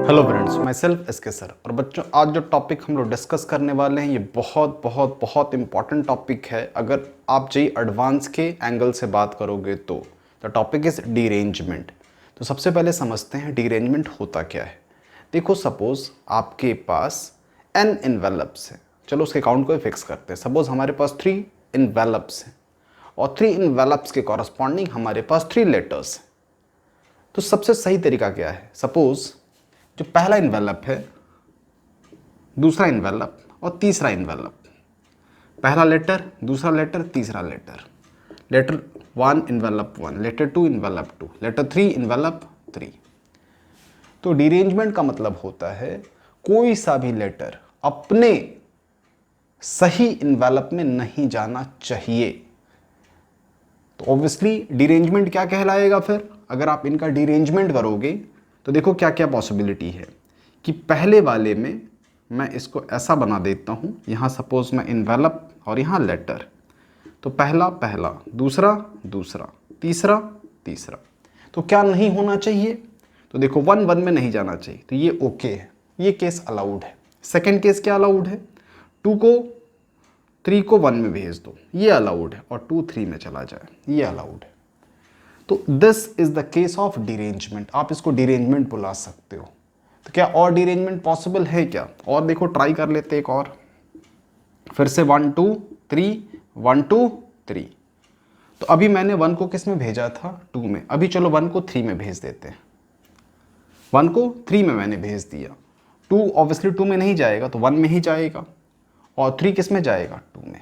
Hello friends, my self S के sir. और बच्चों, आज जो टॉपिक हम लोग डिस्कस करने वाले हैं ये बहुत बहुत बहुत इंपॉर्टेंट टॉपिक है। अगर आप जेई एडवांस के एंगल से बात करोगे तो द टॉपिक इज डीरेंजमेंट। तो सबसे पहले समझते हैं डीरेंजमेंट होता क्या है। देखो, सपोज आपके पास n इन्वेलप्स है। चलो उसके काउंट को ही फिक्स करते हैं। सपोज हमारे पास 3 इन्वेलप्स हैं और 3 इन्वेलप्स के कॉरस्पॉन्डिंग हमारे पास 3 लेटर्स हैं। तो सबसे सही तरीका क्या है? सपोज जो पहला इन्वेलप है, दूसरा इन्वेलप और तीसरा इन्वेलप, पहला लेटर, दूसरा लेटर, तीसरा letter, letter 1 envelope 1, letter 2 envelope 2, letter 3 envelope 3। तो डीरेंजमेंट का मतलब होता है कोई सा भी लेटर अपने सही इन्वेलप में नहीं जाना चाहिए। तो ऑब्वियसली डीरेंजमेंट क्या कहलाएगा फिर? अगर आप इनका डीरेंजमेंट करोगे तो देखो क्या क्या पॉसिबिलिटी है कि पहले वाले में मैं इसको ऐसा बना देता हूँ, यहाँ सपोज मैं इन्वेलप और यहाँ लेटर, तो पहला पहला, दूसरा दूसरा, तीसरा तीसरा। तो क्या नहीं होना चाहिए? तो देखो 1 1 में नहीं जाना चाहिए, तो ये ओके है, ये केस अलाउड है। सेकेंड केस क्या अलाउड है? 2 को 3 को 1 में भेज दो, ये अलाउड है, और 2 3 में चला जाए, ये अलाउड है। तो this is the case of derangement. आप इसको डीरेंजमेंट बुला सकते हो। तो क्या और डीरेंजमेंट पॉसिबल है क्या? और देखो, ट्राई कर लेते एक और। फिर से 1 2 3, 1 2 3। तो अभी मैंने 1 को किस में भेजा था? 2 में। अभी चलो 1 को 3 में भेज देते हैं। 1 को 3 में मैंने भेज दिया। 2 ऑब्वियसली 2 में नहीं जाएगा, तो 1 में ही जाएगा, और 3 किस में जाएगा? 2 में।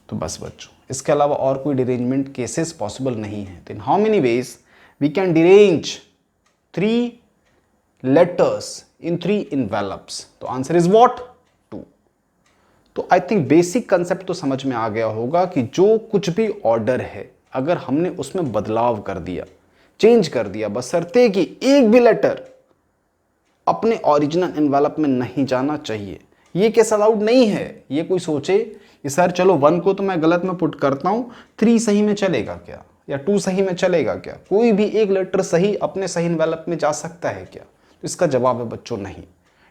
तो बस बच्चों, इसके अलावा और कोई डिरेंजमेंट केसेस पॉसिबल नहीं है। तो in how many ways we can derange 3 letters in 3 envelopes? तो आंसर इज व्हाट? 2। तो आई थिंक बेसिक कंसेप्ट तो समझ में आ गया होगा कि जो कुछ भी ऑर्डर है, अगर हमने उसमें बदलाव कर दिया, चेंज कर दिया, बशर्ते कि एक भी लेटर अपने ओरिजिनल इन्वेलप में नहीं जाना चाहिए, ये केस अलाउड नहीं है। ये कोई सोचे कि सर चलो 1 को तो मैं गलत में पुट करता हूं, 3 सही में चलेगा क्या, या 2 सही में चलेगा क्या? कोई भी एक लेटर सही अपने सही इन्वेलप में जा सकता है क्या? तो इसका जवाब है बच्चों, नहीं।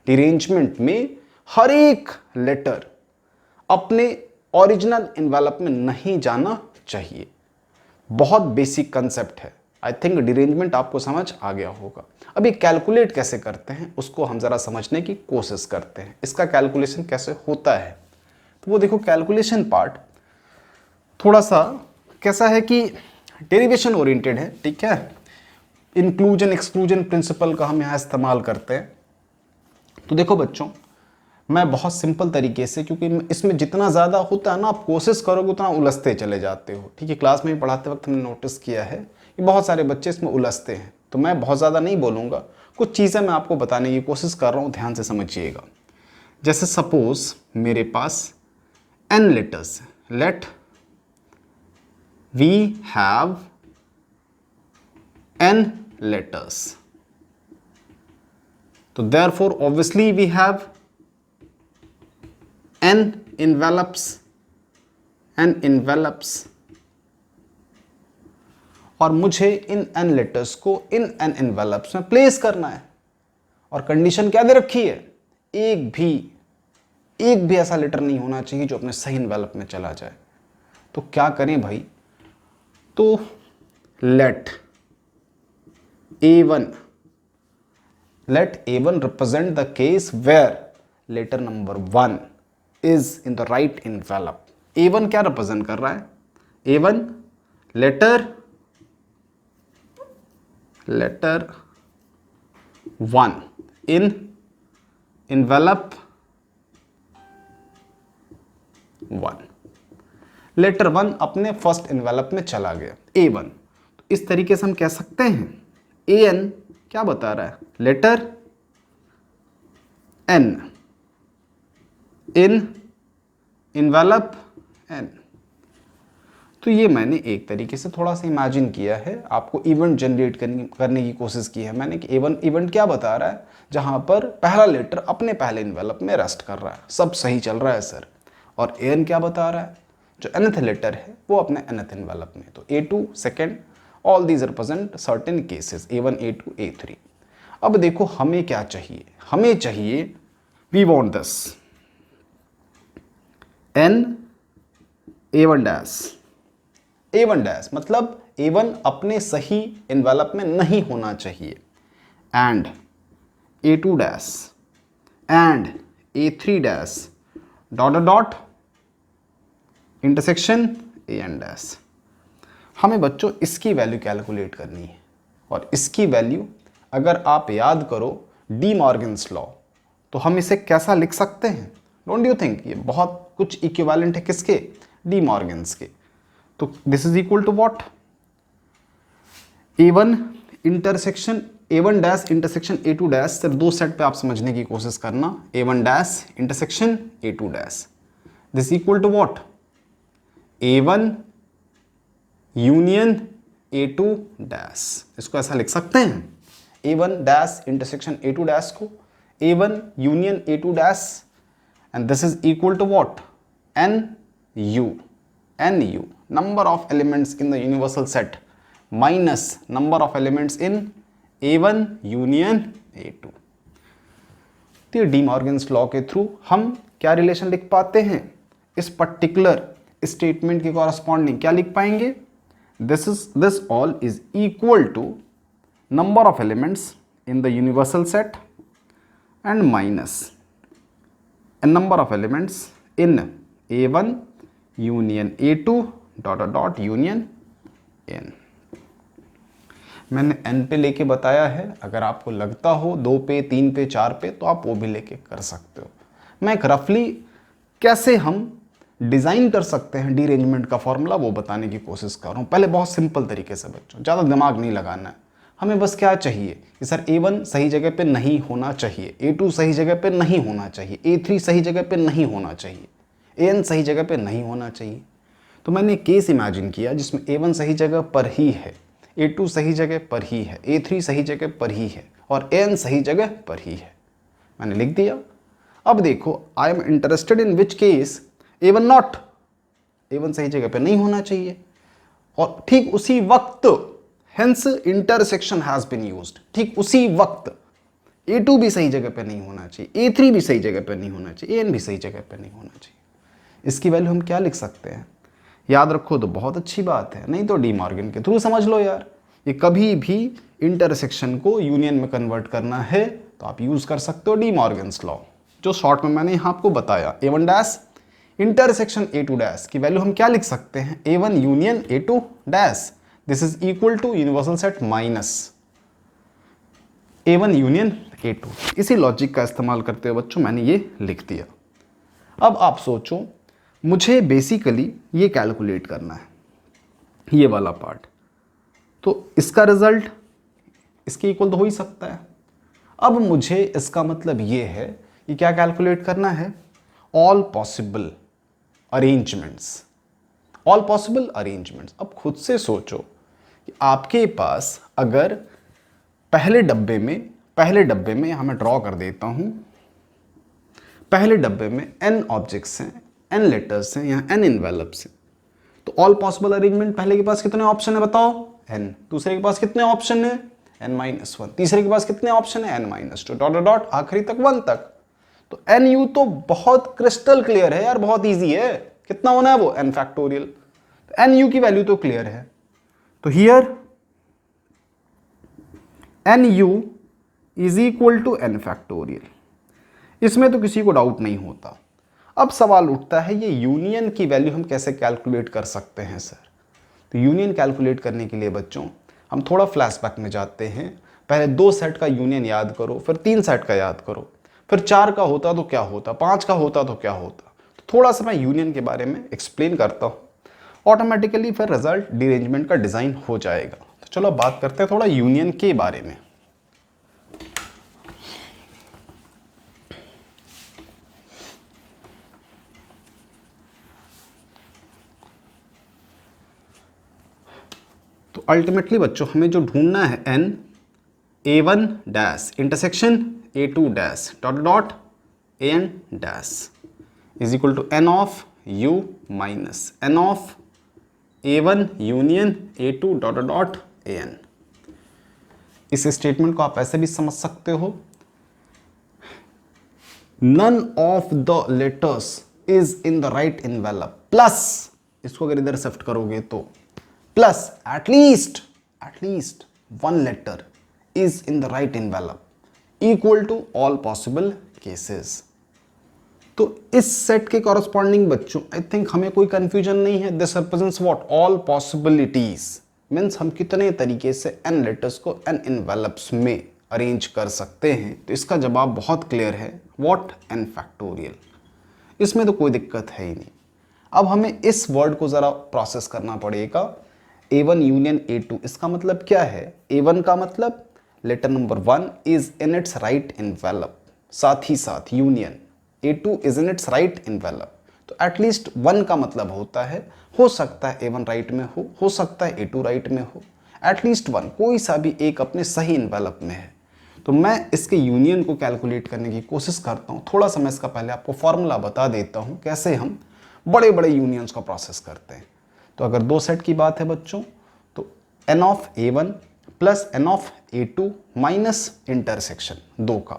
डीरेंजमेंट में हर एक लेटर अपने ओरिजिनल इन्वेलप में नहीं जाना चाहिए। बहुत बेसिक कंसेप्ट है। आई थिंक डिरेंजमेंट आपको समझ आ गया होगा। अभी कैलकुलेट कैसे करते हैं उसको हम जरा समझने की कोशिश करते हैं। इसका कैलकुलेशन कैसे होता है, तो वो देखो, कैलकुलेशन पार्ट थोड़ा सा कैसा है कि डेरिवेशन ओरिएंटेड है, ठीक है। इंक्लूजन एक्सक्लूजन प्रिंसिपल का हम यहाँ इस्तेमाल करते हैं। तो देखो बच्चों, मैं बहुत सिंपल तरीके से, क्योंकि इसमें जितना ज़्यादा होता है ना, आप कोशिश करोगे उतना उलझते चले जाते हो, ठीक है। क्लास में भी पढ़ाते वक्त हमने नोटिस किया है कि बहुत सारे बच्चे इसमें उलझते हैं। तो मैं बहुत ज़्यादा नहीं बोलूँगा, कुछ चीज़ें मैं आपको बताने की कोशिश कर रहा हूँ, ध्यान से समझिएगा। जैसे सपोज मेरे पास n letters, let we have n letters, तो therefore obviously we have n envelopes, और मुझे इन n लेटर्स को इन n envelopes में प्लेस करना है। और कंडीशन क्या दे रखी है? एक भी ऐसा लेटर नहीं होना चाहिए जो अपने सही इन्वेलप में चला जाए। तो क्या करें भाई? तो late A1 represent the case where letter number 1 is in the right envelope. A1 क्या रिप्रेजेंट कर रहा है? A1 लेटर 1 इन envelope 1, लेटर 1 अपने फर्स्ट इन्वेलप में चला गया, A1। तो इस तरीके से हम कह सकते हैं AN क्या बता रहा है? लेटर N इन इन्वेलप N। तो ये मैंने एक तरीके से थोड़ा सा इमेजिन किया है, आपको इवेंट जनरेट करने की कोशिश की है मैंने कि इवेंट क्या बता रहा है, जहां पर पहला लेटर अपने पहले इन्वेलप में रेस्ट कर रहा है, सब सही चल रहा है सर। और AN क्या बता रहा है? जो nth लेटर है वो अपने nth इन्वेलप में। तो A2 second, all these represent certain cases, A1 A2 A3। अब देखो हमें क्या चाहिए, हमें चाहिए we want this n a1 dash, a1 dash मतलब a1 अपने सही इन्वेलप में नहीं होना चाहिए, and a2 dash and a3 dash dot dot intersection an dash. हमें बच्चों इसकी वैल्यू कैलकुलेट करनी है, और इसकी वैल्यू अगर आप याद करो डी मॉर्गन्स लॉ, तो हम इसे कैसा लिख सकते हैं? डोंट यू थिंक ये बहुत कुछ इक्विवेलेंट है किसके? डी मॉर्गन्स के। तो this is equal to what? a1 intersection a1 dash intersection a2 dash. सिर्फ दो सेट पे आप समझने की कोशिश करना, a1 dash intersection a2 dash, this equal to what? a1 union a2 dash. इसको ऐसा लिख सकते हैं, a1 dash intersection a2 dash को a1 union a2 dash, and this is equal to what? nu, number of elements in the universal set minus number of elements in a1 union a2। तो D Morgan's law के through हम क्या relation लिख पाते हैं? इस particular statement के corresponding क्या लिख पाएंगे? this all is equal to number of elements in the universal set and minus a number of elements in a1 union a2 dot dot union n। मैंने n पे लेके बताया है, अगर आपको लगता हो 2 पे 3 पे 4 पे तो आप वो भी लेके कर सकते हो। मैं एक रफली कैसे हम डिज़ाइन कर सकते हैं डीअरेंजमेंट का फॉर्मूला वो बताने की कोशिश कर रहा हूँ। पहले बहुत सिंपल तरीके से बच्चों, ज़्यादा दिमाग नहीं लगाना है। हमें बस क्या चाहिए कि सर a1 सही जगह पे नहीं होना चाहिए, a2 सही जगह पे नहीं होना चाहिए, a3 सही जगह पे नहीं होना चाहिए, an सही जगह पे नहीं होना चाहिए। तो मैंने एक केस इमेजिन किया जिसमें a1 सही जगह पर ही है, a2 सही जगह पर ही है, a3 सही जगह पर ही है और an सही जगह पर ही है। मैंने लिख दिया। अब देखो, I am interested in which case a1 not, a1 सही जगह पे नहीं होना चाहिए। और ठीक उसी वक्त hence intersection has been used, ठीक उसी वक्त a2 भी सही जगह पे नहीं होना चाहिए, a3 भी सही जगह पे नहीं होना चाहिए, an भी सही जगह पे नहीं होना चाहिए। इसकी वैल्यू हम क्या लिख सकते हैं? याद रखो तो बहुत अच्छी बात है, नहीं तो डी मॉर्गन के थ्रू समझ लो यार। ये कभी भी इंटरसेक्शन को यूनियन में कन्वर्ट करना है तो आप यूज कर सकते हो डी मॉर्गन्स लॉ, जो शॉर्ट में मैंने यहाँ आपको बताया। a1 dash intersection a2 dash की वैल्यू हम क्या लिख सकते हैं? a1 union a2 dash, this is equal to universal set minus a1 union a2। इसी लॉजिक का इस्तेमाल करते हुए बच्चों मैंने ये लिख दिया। अब आप सोचो, मुझे बेसिकली ये कैलकुलेट करना है, ये वाला पार्ट, तो इसका रिजल्ट इसके इक्वल तो हो ही सकता है। अब मुझे इसका मतलब ये है कि क्या कैलकुलेट करना है? All possible arrangements, all possible arrangements. अब खुद से सोचो कि आपके पास अगर पहले डब्बे में यहां मैं ड्रॉ कर देता हूं, पहले डब्बे में n ऑब्जेक्ट्स हैं, n लेटर्स हैं, यहाँ n इन्वेलप्स हैं, तो ऑल पॉसिबल अरेंजमेंट पहले के पास कितने ऑप्शन है बताओ? n। दूसरे के पास कितने ऑप्शन है? n-1। तीसरे के पास कितने ऑप्शन है? n-2 डॉट डॉट आखिरी तक 1 तक। तो nu तो बहुत क्रिस्टल क्लियर है यार, बहुत इजी है। कितना होना है वो? n factorial. तो nu की वैल्यू तो क्लियर है, तो here nu is equal to n factorial. इसमें तो किसी को डाउट नहीं होता। अब सवाल उठता है ये यूनियन की वैल्यू हम कैसे कैलकुलेट कर सकते हैं सर? तो यूनियन कैलकुलेट करने के लिए बच्चों हम थोड़ा फ्लैशबैक में जाते हैं। पहले 2 सेट का यूनियन याद करो, फिर 3 सेट का याद करो, फिर 4 का होता तो क्या होता, 5 का होता तो क्या होता। तो थोड़ा सा मैं यूनियन के बारे में एक्सप्लेन करता हूँ, ऑटोमेटिकली फिर रिजल्ट डीअरेंजमेंट का डिज़ाइन हो जाएगा। तो चलो बात करते हैं थोड़ा यूनियन के बारे में। तो अल्टीमेटली बच्चों हमें जो ढूंढना है n a1 dash intersection a2 dash dot dot an dash is equal to n of u minus n of a1 union a2 dot dot an। इस स्टेटमेंट को आप ऐसे भी समझ सकते हो, none of the letters is in the right envelope plus, इसको अगर इधर शिफ्ट करोगे तो plus at least one letter is in the right envelope equal to all possible cases. तो इस सेट के कॉरस्पॉन्डिंग बच्चों आई थिंक हमें कोई कंफ्यूजन नहीं है। This represents what, all possibilities, means हम कितने तरीके से n लेटर्स को n इनवेलप्स में अरेंज कर सकते हैं। तो इसका जवाब बहुत क्लियर है, व्हाट, n फैक्टोरियल। इसमें तो कोई दिक्कत है ही नहीं। अब हमें इस वर्ड को ज़रा प्रोसेस करना पड़ेगा, A1 यूनियन A2। इसका मतलब क्या है? A1 का मतलब letter number 1 is in its right envelope, साथ ही साथ union A2 is in its right envelope. तो एटलीस्ट 1 का मतलब होता है, हो सकता है A1 राइट में हो सकता है A2 राइट में हो, एटलीस्ट 1 कोई सा भी एक अपने सही इनवेलप में है। तो मैं इसके यूनियन को कैलकुलेट करने की कोशिश करता हूँ। थोड़ा सा मैं इसका पहले आपको फॉर्मूला बता देता हूँ कैसे हम बड़े बड़े यूनियंस को प्रोसेस करते हैं। तो अगर दो सेट की बात है बच्चों, तो n of A1 plus n of A2 minus intersection दो का,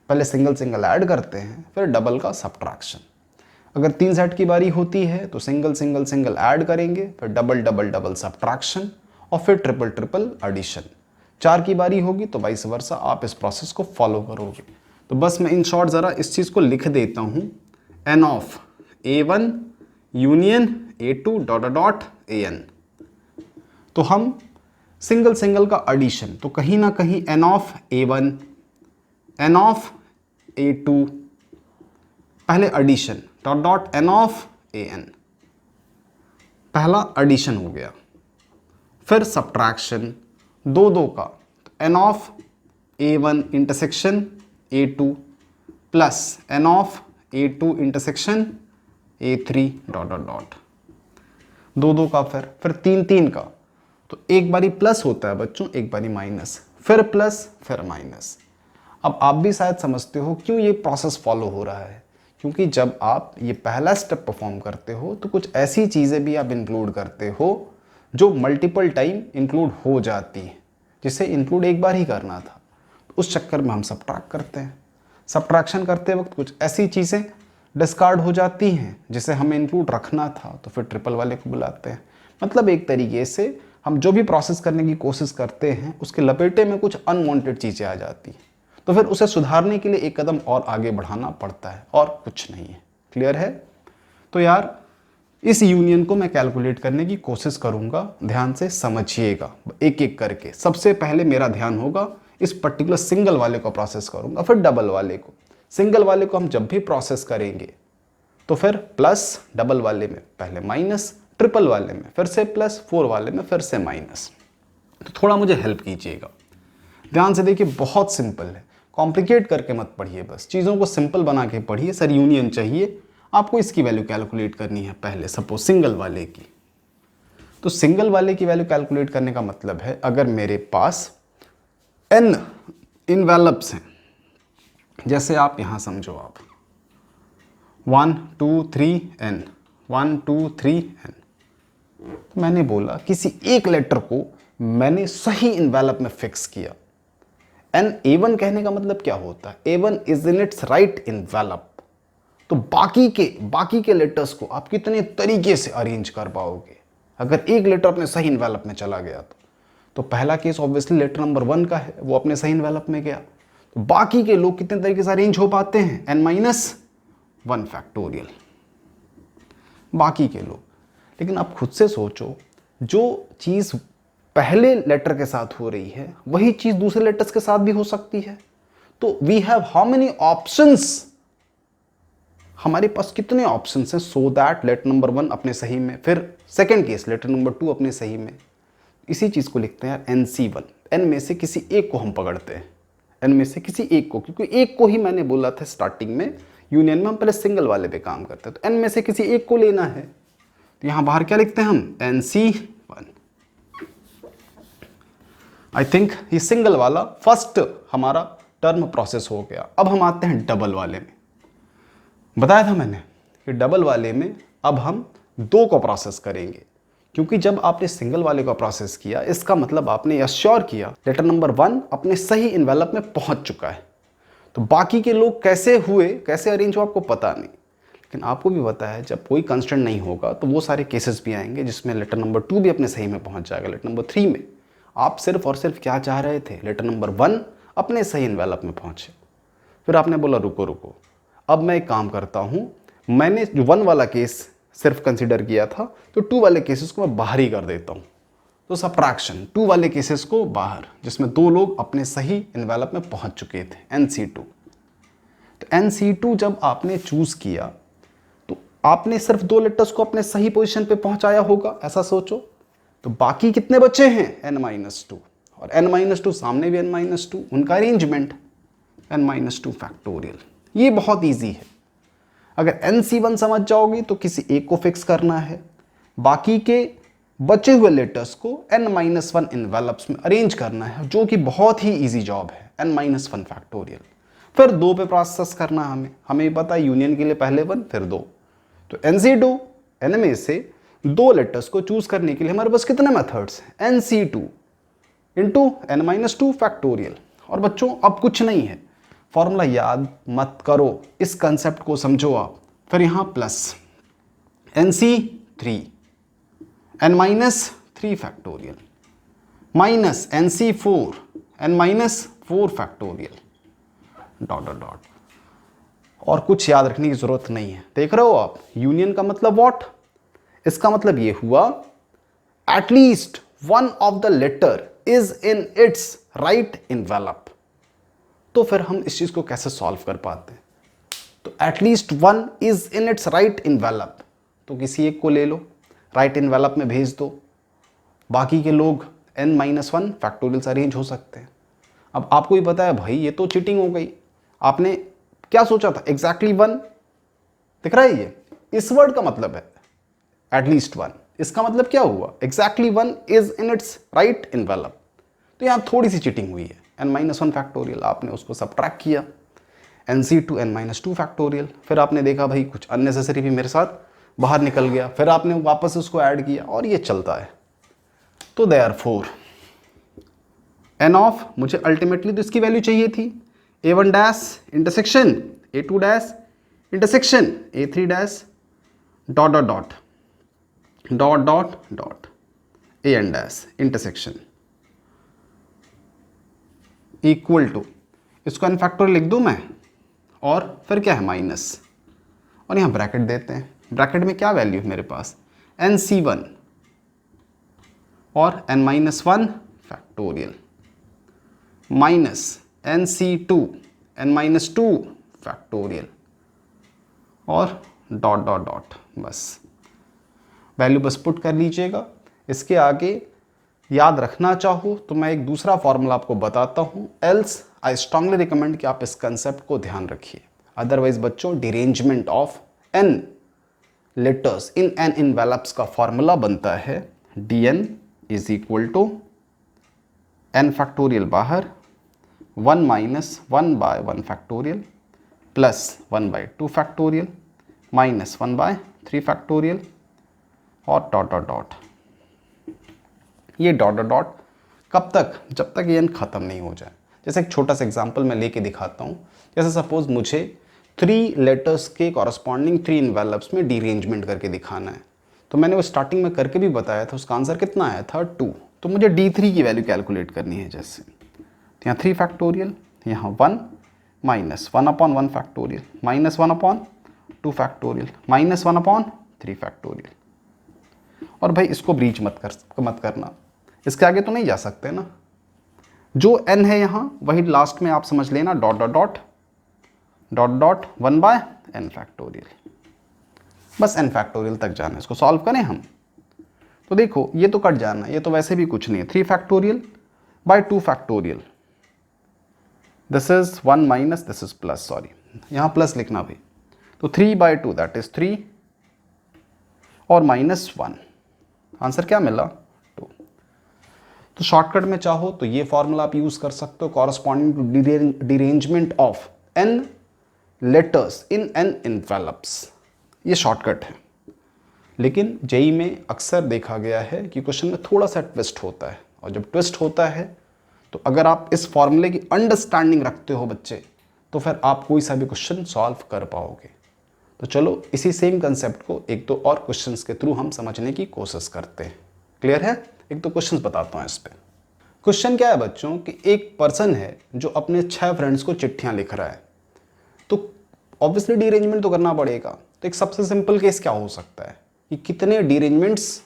पहले सिंगल सिंगल ऐड करते हैं, फिर डबल का सब्ट्रैक्शन। अगर 3 सेट की बारी होती है तो सिंगल सिंगल सिंगल ऐड करेंगे, फिर डबल डबल डबल सब्ट्रैक्शन और फिर ट्रिपल ट्रिपल एडिशन। 4 की बारी होगी तो वाइस वर्सा आप इस प्रोसेस को फॉलो करोगे। तो बस मैं इन शॉर्ट ज़रा इस चीज़ को लिख देता हूँ, n of A1 union A2 dot dot AN। तो हम सिंगल सिंगल का एडिशन, तो कहीं ना कहीं n of A1 n of A2, पहले addition dot dot n of AN, पहला एडिशन हो गया, फिर सब्ट्रैक्शन दो दो का, तो n of A1 intersection A2 plus n of A2 intersection A3 dot dot dot, दो दो का, फिर तीन तीन का। तो एक बारी प्लस होता है बच्चों, एक बारी माइनस, फिर प्लस फिर माइनस। अब आप भी शायद समझते हो क्यों ये प्रोसेस फॉलो हो रहा है, क्योंकि जब आप ये पहला स्टेप परफॉर्म करते हो तो कुछ ऐसी चीज़ें भी आप इंक्लूड करते हो जो मल्टीपल टाइम इंक्लूड हो जाती हैं, जिसे इंक्लूड एक बार ही करना था। उस चक्कर में हम सब्ट्रैक्ट करते हैं। सब्ट्रैक्शन करते वक्त कुछ ऐसी चीज़ें डिस्कार्ड हो जाती हैं जिसे हमें इंक्लूड रखना था, तो फिर ट्रिपल वाले को बुलाते हैं। मतलब एक तरीके से हम जो भी प्रोसेस करने की कोशिश करते हैं उसके लपेटे में कुछ अनवांटेड चीज़ें आ जाती हैं, तो फिर उसे सुधारने के लिए एक कदम और आगे बढ़ाना पड़ता है, और कुछ नहीं है। क्लियर है? तो यार इस यूनियन को मैं कैलकुलेट करने की कोशिश करूंगा, ध्यान से समझिएगा एक एक करके। सबसे पहले मेरा ध्यान होगा इस पर्टिकुलर सिंगल वाले को प्रोसेस करूंगा, फिर डबल वाले को। सिंगल वाले को हम जब भी प्रोसेस करेंगे तो फिर प्लस, डबल वाले में पहले माइनस, ट्रिपल वाले में फिर से प्लस, 4 वाले में फिर से माइनस। तो थोड़ा मुझे हेल्प कीजिएगा, ध्यान से देखिए, बहुत सिंपल है, कॉम्प्लिकेट करके मत पढ़िए, बस चीज़ों को सिंपल बना के पढ़िए। सर यूनियन चाहिए, आपको इसकी वैल्यू कैलकुलेट करनी है पहले, सपोज सिंगल वाले की। तो सिंगल वाले की वैल्यू कैलकुलेट करने का मतलब है, अगर मेरे पास n इनवेलप्स हैं, जैसे आप यहां समझो, आप 1 2 3 n 1 2 3 n, तो मैंने बोला किसी एक लेटर को मैंने सही इनवेलप में फिक्स किया। n A1 कहने का मतलब क्या होता है? A1 is in its right envelope. तो बाकी के लेटर्स को आप कितने तरीके से अरेंज कर पाओगे अगर एक लेटर अपने सही इनवेलप में चला गया तो पहला केस ऑब्वियसली लेटर नंबर 1 का है, वो अपने सही इनवेलप में गया। तो बाकी के लोग कितने तरीके से अरेंज हो पाते हैं? n-1 फैक्टोरियल, बाकी के लोग। लेकिन आप खुद से सोचो, जो चीज़ पहले लेटर के साथ हो रही है वही चीज़ दूसरे लेटर्स के साथ भी हो सकती है। तो we have how many options, हमारे पास कितने ऑप्शंस हैं, सो दैट लेटर नंबर 1 अपने सही में, फिर सेकेंड केस लेटर नंबर 2 अपने सही में। इसी चीज़ को लिखते हैं यार NC1, n में से किसी एक को हम पकड़ते हैं, n में से किसी एक को, क्योंकि एक को ही मैंने बोला था स्टार्टिंग में, यूनियन में हम पहले सिंगल वाले पे काम करते हैं, तो n में से किसी एक को लेना है। तो यहाँ बाहर क्या लिखते हैं हम? NC1। आई थिंक ये सिंगल वाला फर्स्ट हमारा टर्म प्रोसेस हो गया। अब हम आते हैं डबल वाले में। बताया था मैंने कि डबल वाले में अब हम 2 को प्रोसेस करेंगे, क्योंकि जब आपने सिंगल वाले का प्रोसेस किया, इसका मतलब आपने एश्योर किया लेटर नंबर 1 अपने सही इन्वेलप में पहुंच चुका है। तो बाकी के लोग कैसे हुए, कैसे अरेंज हुआ, आपको पता नहीं, लेकिन आपको भी पता है जब कोई कंस्ट्रेंट नहीं होगा तो वो सारे केसेस भी आएंगे जिसमें लेटर नंबर 2 भी अपने सही में पहुंच जाएगा। लेटर नंबर 3 में आप सिर्फ और सिर्फ क्या चाह रहे थे, लेटर नंबर 1 अपने सही इन्वेलप में पहुंचे। फिर आपने बोला रुको रुको, अब मैं एक काम करता हूं, मैंने जो 1 वाला केस सिर्फ कंसीडर किया था तो 2 वाले केसेस को मैं बाहर ही कर देता हूं। तो सबट्रैक्शन 2 वाले केसेस को बाहर, जिसमें 2 लोग अपने सही इन्वेलप में पहुंच चुके थे, NC2। तो NC2 जब आपने चूज किया तो आपने सिर्फ 2 लेटर्स को अपने सही पोजीशन पे पहुंचाया होगा, ऐसा सोचो। तो बाकी कितने बचे हैं, N-2, और N-2 सामने भी N-2, उनका अरेंजमेंट N-2 फैक्टोरियल। ये बहुत ईजी है। अगर NC1 समझ जाओगे तो किसी एक को फिक्स करना है, बाकी के बचे हुए लेटर्स को N-1 इन्वेलप्स में अरेंज करना है, जो कि बहुत ही ईजी जॉब है, N-1 फैक्टोरियल। फिर 2 पे प्रोसेस करना है हमें पता है, यूनियन के लिए पहले 1 फिर 2। तो NC2 N में से 2 लेटर्स को चूज करने के लिए हमारे पास कितने मेथड्स हैं, NC2 इंटू N-2 फैक्टोरियल। और बच्चों अब कुछ नहीं है, फॉर्मूला याद मत करो, इस कंसेप्ट को समझो आप। फिर यहां plus NC3 N-3 factorial minus NC4 N-4 factorial dot dot dot. और कुछ याद रखने की जरूरत नहीं है। देख रहे हो आप, यूनियन का मतलब व्हाट, इसका मतलब ये हुआ at least one of the letter is in its right envelope. तो फिर हम इस चीज को कैसे सॉल्व कर पाते हैं, तो at least 1 is in its right envelope, तो किसी एक को ले लो, राइट इन्वेलप में भेज दो, बाकी के लोग N-1 फैक्टोरियल से अरेंज हो सकते हैं। अब आपको ही पता है भाई, ये तो चीटिंग हो गई। आपने क्या सोचा था, एग्जैक्टली 1 दिख रहा है, ये इस वर्ड का मतलब है एटलीस्ट 1, इसका मतलब क्या हुआ, exactly 1 is in its right envelope. तो यहां थोड़ी सी चीटिंग हुई है। N-1 फैक्टोरियल आपने उसको सबट्रैक्ट किया, NC2 N-2 फैक्टोरियल, फिर आपने देखा भाई कुछ अननेसेसरी भी मेरे साथ बाहर निकल गया, फिर आपने वापस उसको ऐड किया और ये चलता है। तो देयरफॉर N ऑफ, मुझे अल्टीमेटली तो इसकी वैल्यू चाहिए थी, A1 dash intersection A2 dash intersection A3 dash dot dot dot dot dot dot AN dash intersection equal to, इसको N फैक्टोरियल लिख दूं मैं, और फिर क्या है माइनस, और यहाँ ब्रैकेट देते हैं। ब्रैकेट में क्या वैल्यू है मेरे पास, NC1 और N-1 factorial minus NC2 N-2 factorial और डॉट डॉट डॉट, बस वैल्यू बस पुट कर लीजिएगा। इसके आगे याद रखना चाहो तो मैं एक दूसरा फॉर्मूला आपको बताता हूं, एल्स आई स्ट्रांगली रिकमेंड कि आप इस कंसेप्ट को ध्यान रखिए। अदरवाइज बच्चों, derangement of n letters in n envelopes का फॉर्मूला बनता है dn is equal to n factorial बाहर 1 minus 1 by 1 factorial plus 1 by 2 factorial minus 1 by 3 factorial और डॉट डॉट डॉट। ये डॉट डॉट डॉट कब तक, जब तक ये n खत्म नहीं हो जाए। जैसे एक छोटा सा एग्जांपल मैं लेके दिखाता हूँ। जैसे सपोज मुझे 3 लेटर्स के कॉरस्पॉन्डिंग 3 इन्वेलप्स में डीरेंजमेंट करके दिखाना है, तो मैंने वो स्टार्टिंग में करके भी बताया था, उसका आंसर कितना आया था 2। तो मुझे D3 की वैल्यू कैलकुलेट करनी है। जैसे तो यहाँ 3 फैक्टोरियल, यहाँ 1 minus 1/1 factorial minus 1/2 factorial minus 1/3 factorial. और भाई इसको ब्रीच मत करना, इसके आगे तो नहीं जा सकते ना। जो n है यहाँ वही लास्ट में आप समझ लेना, dot dot dot dot dot 1 by n factorial, बस n फैक्टोरियल तक जाना है। इसको सॉल्व करें हम तो देखो ये तो कट जाना, ये तो वैसे भी कुछ नहीं है। 3 factorial by 2 factorial, this is 1 minus this is plus, sorry यहाँ प्लस लिखना भाई। तो 3 बाय 2 दैट इज 3 और माइनस 1, आंसर क्या मिला 2। तो शॉर्टकट में चाहो तो ये फॉर्मूला आप यूज कर सकते हो, corresponding to derangement of n letters in n envelopes, ये शॉर्टकट है। लेकिन जेई में अक्सर देखा गया है कि क्वेश्चन में थोड़ा सा ट्विस्ट होता है, और जब ट्विस्ट होता है तो अगर आप इस फॉर्मूले की अंडरस्टैंडिंग रखते हो बच्चे, तो फिर आप कोई सा भी क्वेश्चन सॉल्व कर पाओगे। तो चलो इसी सेम कंसेप्ट को एक दो और क्वेश्चंस के थ्रू हम समझने की कोशिश करते हैं। क्लियर है? एक दो क्वेश्चंस बताता हूँ इस पे। क्वेश्चन क्या है बच्चों कि एक पर्सन है जो अपने 6 फ्रेंड्स को चिट्ठियां लिख रहा है, तो ऑब्वियसली डीअरेंजमेंट तो करना पड़ेगा। तो एक सबसे सिंपल केस क्या हो सकता है कि कितने डीअरेंजमेंट्स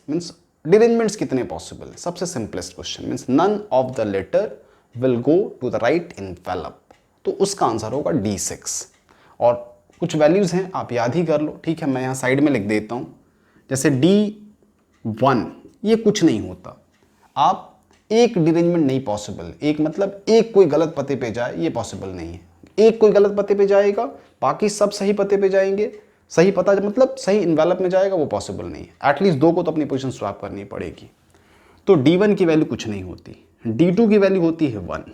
कितने पॉसिबल है। सबसे simplest question means none of the letter will go to the right envelope, तो उसका आंसर होगा D6। और कुछ वैल्यूज हैं आप याद ही कर लो, ठीक है, मैं यहाँ साइड में लिख देता हूँ। जैसे D1 ये कुछ नहीं होता, आप एक डीअरेंजमेंट नहीं पॉसिबल, एक मतलब एक कोई गलत पते पे जाए ये पॉसिबल नहीं है। एक कोई गलत पते पे जाएगा, बाकी सब सही पते पे जाएंगे, सही पता मतलब सही इन्वेलप में जाएगा, वो पॉसिबल नहीं है। एटलीस्ट 2 को तो अपनी पोजीशन स्वैप करनी पड़ेगी। तो D1 की वैल्यू कुछ नहीं होती, D2 की वैल्यू होती है 1।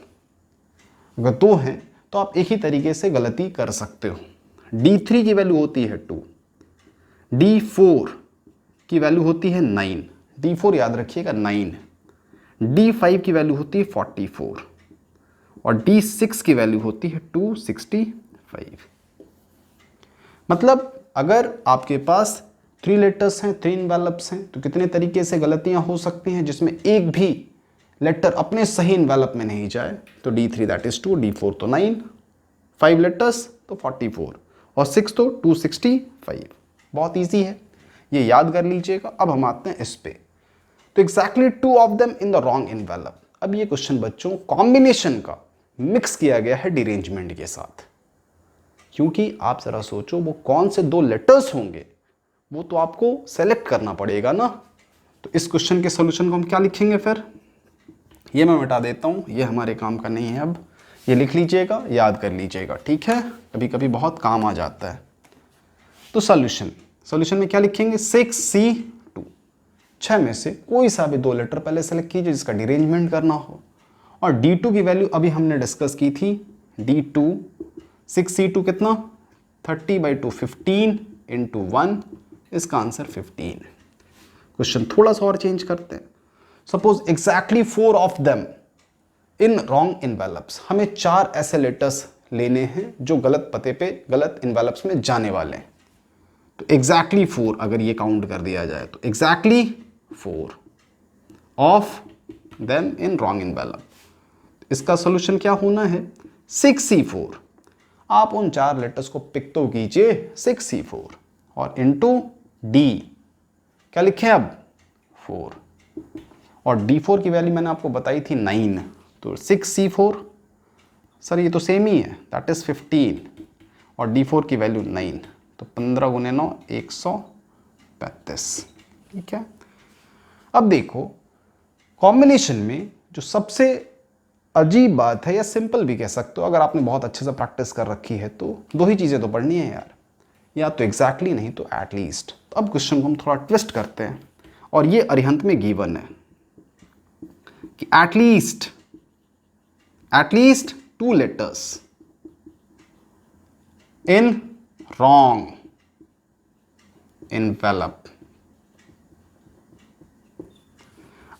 अगर 2 हैं तो आप एक ही तरीके से गलती कर सकते हो। D3 की वैल्यू होती है 2, D4 की वैल्यू होती है 9, D4 याद रखिएगा 9, D5 की वैल्यू होती है 44 और D6 की वैल्यू होती है 265। मतलब अगर आपके पास 3 लेटर्स हैं, 3 इन्वेलप्स हैं, तो कितने तरीके से गलतियां हो सकती हैं जिसमें एक भी लेटर अपने सही इन्वेलप में नहीं जाए। तो D3 दैट इज 2, D4 तो 9, 5 लेटर्स तो 44 और 6 तो 265। बहुत ईजी है, ये याद कर लीजिएगा। अब हम आते हैं इस पे। तो exactly 2 of them in the wrong envelope. अब ये क्वेश्चन बच्चों कॉम्बिनेशन का मिक्स किया गया है डीअरेंजमेंट के साथ, क्योंकि आप जरा सोचो वो कौन से 2 लेटर्स होंगे, वो तो आपको सेलेक्ट करना पड़ेगा ना। तो इस क्वेश्चन के सोल्यूशन को हम क्या लिखेंगे फिर, ये मैं मिटा देता हूँ, ये हमारे काम का नहीं है। अब ये लिख लीजिएगा, याद कर लीजिएगा, ठीक है, कभी कभी बहुत काम आ जाता है। तो सोल्यूशन में क्या लिखेंगे, 6C2, 6 में से कोई सा भी 2 लेटर पहले सेलेक्ट कीजिए जिसका डीअरेंजमेंट करना हो। और D2 की वैल्यू अभी हमने डिस्कस की थी, D2 6C2 कितना 30/2 15 × 1, इसका आंसर 15। क्वेश्चन थोड़ा सा और चेंज करते हैं। Suppose exactly 4 of them in wrong envelopes. हमें 4 ऐसे लेटर्स लेने हैं जो गलत पते पे गलत इन्वेलप्स में जाने वाले हैं। तो एग्जैक्टली 4 अगर ये काउंट कर दिया जाए तो exactly 4 of them in wrong envelope. इसका सोल्यूशन क्या होना है, 6C4। आप उन 4 लेटर्स को पिक तो कीजिए, 6C4 और इनटू D क्या लिखें अब 4, और D4 की वैल्यू मैंने आपको बताई थी 9, तो 6C4 सर ये तो सेम ही है, दैट इज 15 और D4 की वैल्यू 9, तो 15 × 9 135। ठीक है, अब देखो कॉम्बिनेशन में जो सबसे अजीब बात है, या सिंपल भी कह सकते हो, अगर आपने बहुत अच्छे से प्रैक्टिस कर रखी है तो 2 ही चीज़ें तो पढ़नी है यार, या तो एग्जैक्टली नहीं तो एटलीस्ट। तो अब क्वेश्चन को हम थोड़ा ट्विस्ट करते हैं, और ये अरिहंत में गिवन है कि at least 2 letters in wrong envelope.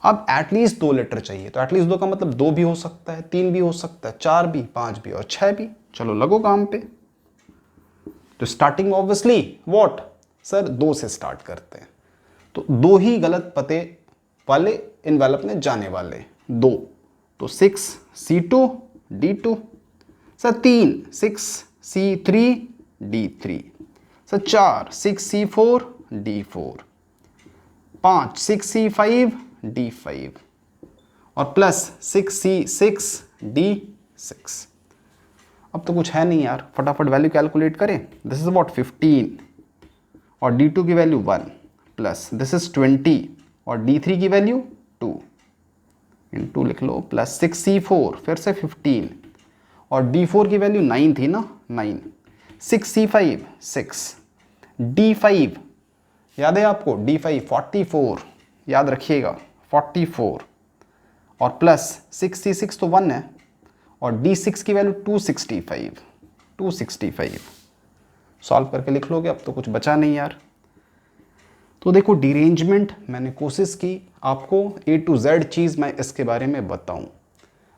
अब एटलीस्ट 2 लेटर चाहिए, तो एटलीस्ट 2 का मतलब 2 भी हो सकता है, 3 भी हो सकता है, 4 भी, 5 भी और 6 भी। चलो लगो काम पे। तो स्टार्टिंग ऑब्वियसली व्हाट सर 2 से स्टार्ट करते हैं, तो 2 ही गलत पते वाले इन्वेलप में जाने वाले 2, तो 6C2 D2, sir 3 6C3 D3, sir 4 6C4 D4, 5 6C5 D5 और प्लस 6C6 D6। अब तो कुछ है नहीं यार, फटाफट वैल्यू कैलकुलेट करें। दिस इज अबाउट 15 और D2 की वैल्यू 1 प्लस दिस इज 20 और D3 की वैल्यू 2 इंटू लिख लो प्लस 6C4 फिर से 15 और D4 की वैल्यू 9 थी ना, 9 6C5 6 D5 याद है आपको, D5 44 याद रखिएगा 44 और प्लस 6C6 तो 1 है और D6 की वैल्यू 265 सॉल्व करके लिख लोगे। अब तो कुछ बचा नहीं यार। तो देखो डिरेंजमेंट मैंने कोशिश की आपको A to Z चीज़ मैं इसके बारे में बताऊं।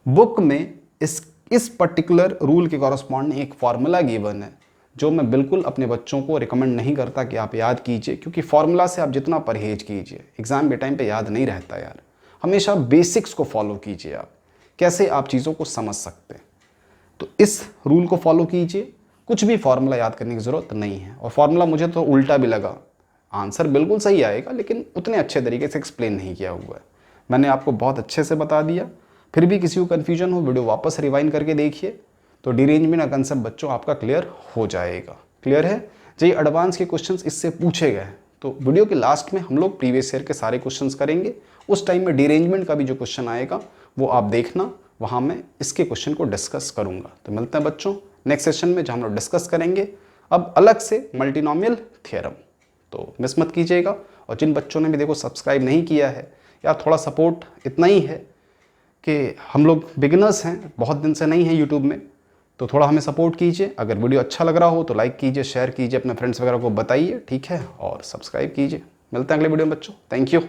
बुक में इस पर्टिकुलर रूल के कॉरस्पॉन्डिंग एक फार्मूला गिवन है जो मैं बिल्कुल अपने बच्चों को रिकमेंड नहीं करता कि आप याद कीजिए, क्योंकि फार्मूला से आप जितना परहेज कीजिए एग्ज़ाम के टाइम पे याद नहीं रहता यार। हमेशा बेसिक्स को फॉलो कीजिए, आप कैसे आप चीज़ों को समझ सकते हैं। तो इस रूल को फॉलो कीजिए, कुछ भी फार्मूला याद करने की ज़रूरत नहीं है। और फार्मूला मुझे तो उल्टा भी लगा, आंसर बिल्कुल सही आएगा लेकिन उतने अच्छे तरीके से एक्सप्लेन नहीं किया हुआ है। मैंने आपको बहुत अच्छे से बता दिया। फिर भी किसी को कन्फ्यूजन हो वीडियो वापस रिवाइंड करके देखिए, तो डिरेंजमेंट का कंसेप्ट बच्चों आपका क्लियर हो जाएगा। क्लियर है जी। एडवांस के क्वेश्चंस इससे पूछे गए, तो वीडियो के लास्ट में हम लोग प्रीवियस ईयर के सारे क्वेश्चंस करेंगे। उस टाइम में डिरेंजमेंट का भी जो क्वेश्चन आएगा वो आप देखना, वहाँ मैं इसके क्वेश्चन को डिस्कस करूँगा। तो मिलते हैं बच्चों नेक्स्ट सेशन में, जहाँ हम लोग डिस्कस करेंगे अब अलग से मल्टीनोमियल थ्योरम। तो मिस मत कीजिएगा। और जिन बच्चों ने भी देखो सब्सक्राइब नहीं किया है यार, थोड़ा सपोर्ट इतना ही है कि हम लोग बिगिनर्स हैं, बहुत दिन से नहीं है यूट्यूब में, तो थोड़ा हमें सपोर्ट कीजिए। अगर वीडियो अच्छा लग रहा हो तो लाइक कीजिए, शेयर कीजिए, अपने फ्रेंड्स वगैरह को बताइए, ठीक है, और सब्सक्राइब कीजिए। मिलते हैं अगले वीडियो में बच्चों। Thank you.